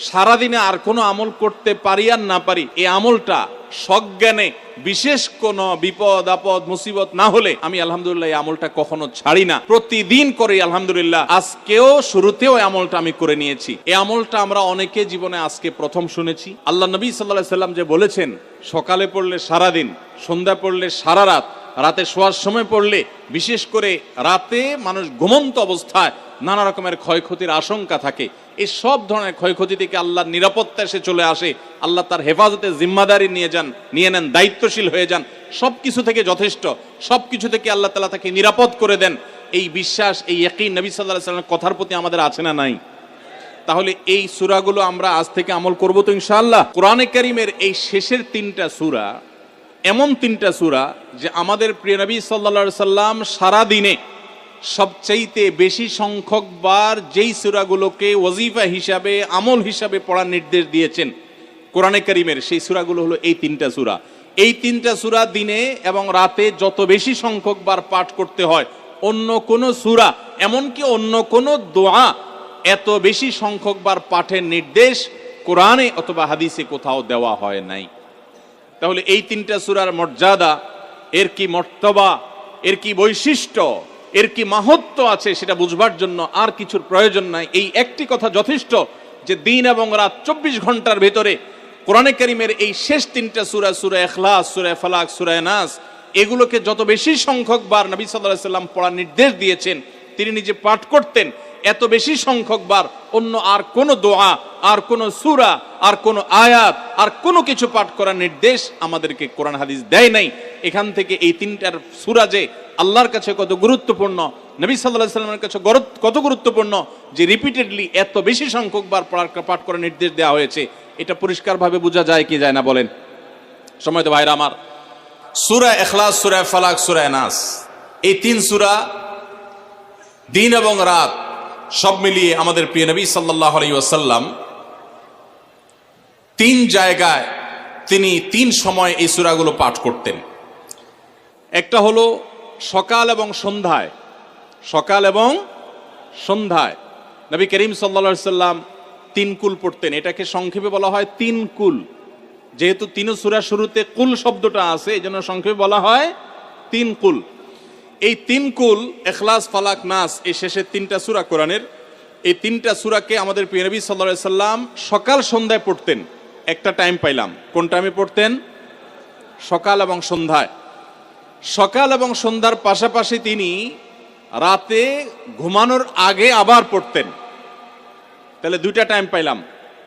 সারাদিনে আর কোনো আমল করতে পারি আর না পারি, এই আমলটা সজ্ঞানে বিশেষ কোন বিপদ আপদ মুসিবত না হলে আমি আলহামদুলিল্লাহ এই আমলটা কখনো ছাড়ি না, প্রতিদিন করি আলহামদুলিল্লাহ। আজকেও শুরুতেও এই আমলটা আমি করে নিয়েছি। এই আমলটা আমরা অনেকে জীবনে আজকে প্রথম শুনেছি। আল্লাহ নবী সাল্লাল্লাহু আলাইহি সাল্লাম যে বলেছেন, সকালে পড়লে সারাদিন, সন্ধ্যা পড়লে সারা রাত, রাতে শোয়ার সময় পড়লে, বিশেষ করে রাতে মানুষ ঘুমন্ত অবস্থায় নানা রকমের ক্ষয়ক্ষতির আশঙ্কা থাকে। এই সব ধরনের ক্ষয়ক্ষতি থেকে আল্লাহর নিরাপত্তা এসে চলে আসে। আল্লাহ তার হেফাজতে জিম্মাদারি নিয়ে নেন, দায়িত্বশীল হয়ে যান। সবকিছু থেকে যথেষ্ট, সবকিছু থেকে আল্লাহ তাআলা তাকে নিরাপদ করে দেন। এই বিশ্বাস, এই ইয়াকিন নবী সাল্লাল্লাহু আলাইহি ওয়াসাল্লামের কথার প্রতি আমাদের আছে না নাই? তাহলে এই সূরাগুলো আমরা আজ থেকে আমল করব তো ইনশাআল্লাহ। কোরআনে কারীমের এই শেষের তিনটা সূরা এমন তিনটা সূরা যে আমাদের প্রিয় নবী সাল্লাল্লাহু আলাইহি সাল্লাম সারা দিনে সবচাইতে বেশি সংখ্যক বার যেই সূরাগুলোকে ওয়াজিফা হিসাবে, আমল হিসাবে পড়ার নির্দেশ দিয়েছেন কোরআনে কারীমের, সেই সূরাগুলো হলো এই তিনটা সূরা। এই তিনটা সূরা দিনে এবং রাতে যত বেশি সংখ্যক বার পাঠ করতে হয়, অন্য কোন সূরা, এমনকি অন্য কোন দোয়া এত বেশি সংখ্যক বার পাঠের নির্দেশ কোরআনে অথবা হাদিসে কোথাও দেওয়া হয় নাই। তাহলে এই তিনটা সূরার মর্যাদা, এর কি মর্তবা, এর কি বৈশিষ্ট্য, এর কি মাহাত্ম্য আছে সেটা বুঝবার জন্য আর কিছুর প্রয়োজন নাই। এই একটি কথা যথেষ্ট যে দিন এবং রাত 24 ঘন্টার ভেতরে কোরআনে কারীমের এই শেষ তিনটা সূরা, সূরা ইখলাস, সূরা ফালাক, সূরা নাস, এগুলোকে যত বেশি সংখ্যক বার নবী সাল্লাল্লাহু আলাইহি সাল্লাম পড়ার নির্দেশ দিয়েছেন, তিনি নিজে পাঠ করতেন, এত বেশি সংখ্যক বার অন্য আর কোন দোয়া, আর কোন সূরা, আর কোন আয়াত, আর কোনো কিছু পাঠ করার নির্দেশ আমাদেরকে কোরআন হাদিস দেয় নাই। এখান থেকে এই তিনটার সূরা যে আল্লাহর কাছে কত গুরুত্বপূর্ণ, নবী সাল্লাল্লাহু আলাইহি সাল্লামের কাছে কত গুরুত্বপূর্ণ, যে রিপিটেডলি এত বেশি সংখ্যক বার পাঠ করার নির্দেশ দেওয়া হয়েছে, এটা পরিষ্কারভাবে বোঝা যায় কি যায় না বলেন? সম্মানিত ভাইরা আমার, সূরা ইখলাস, সূরা ফালাক, সূরা নাস, এই তিন সূরা দিন এবং রাত সব মিলিয়ে আমাদের প্রিয় নবী সাল্লাল্লাহু আলাইহি ওয়াসাল্লাম তিন জায়গায় তিনি তিন সময় এই সূরাগুলো পাঠ করতেন। একটা হলো সকাল এবং সন্ধ্যায়। সকাল এবং সন্ধ্যায় নবী করিম সাল্লাল্লাহু আলাইহি ওয়াসাল্লাম তিন কুল পড়তেন। এটাকে সংক্ষেপে বলা হয় তিন কুল। যেহেতু তিন সূরা শুরুতে কুল শব্দটা আছে, এই জন্য সংক্ষেপে বলা হয় তিন কুল। এই তিন কুল ইখলাস, ফালাক, নাস, এই শেষের তিনটা সূরা কোরআনের, এই তিনটা সূরাকে আমাদের প্রিয় নবী সাল্লাল্লাহু আলাইহি ওয়াসাল্লাম সকাল সন্ধ্যায় পড়তেন। একটা টাইম পাইলাম, কোন টাইমে পড়তেন? সকাল এবং সন্ধ্যায়। সকাল এবং সন্ধ্যার পাশাপাশি তিনি রাতে ঘুমানোর আগে আবার পড়তেন। তাহলে দুইটা টাইম পাইলাম।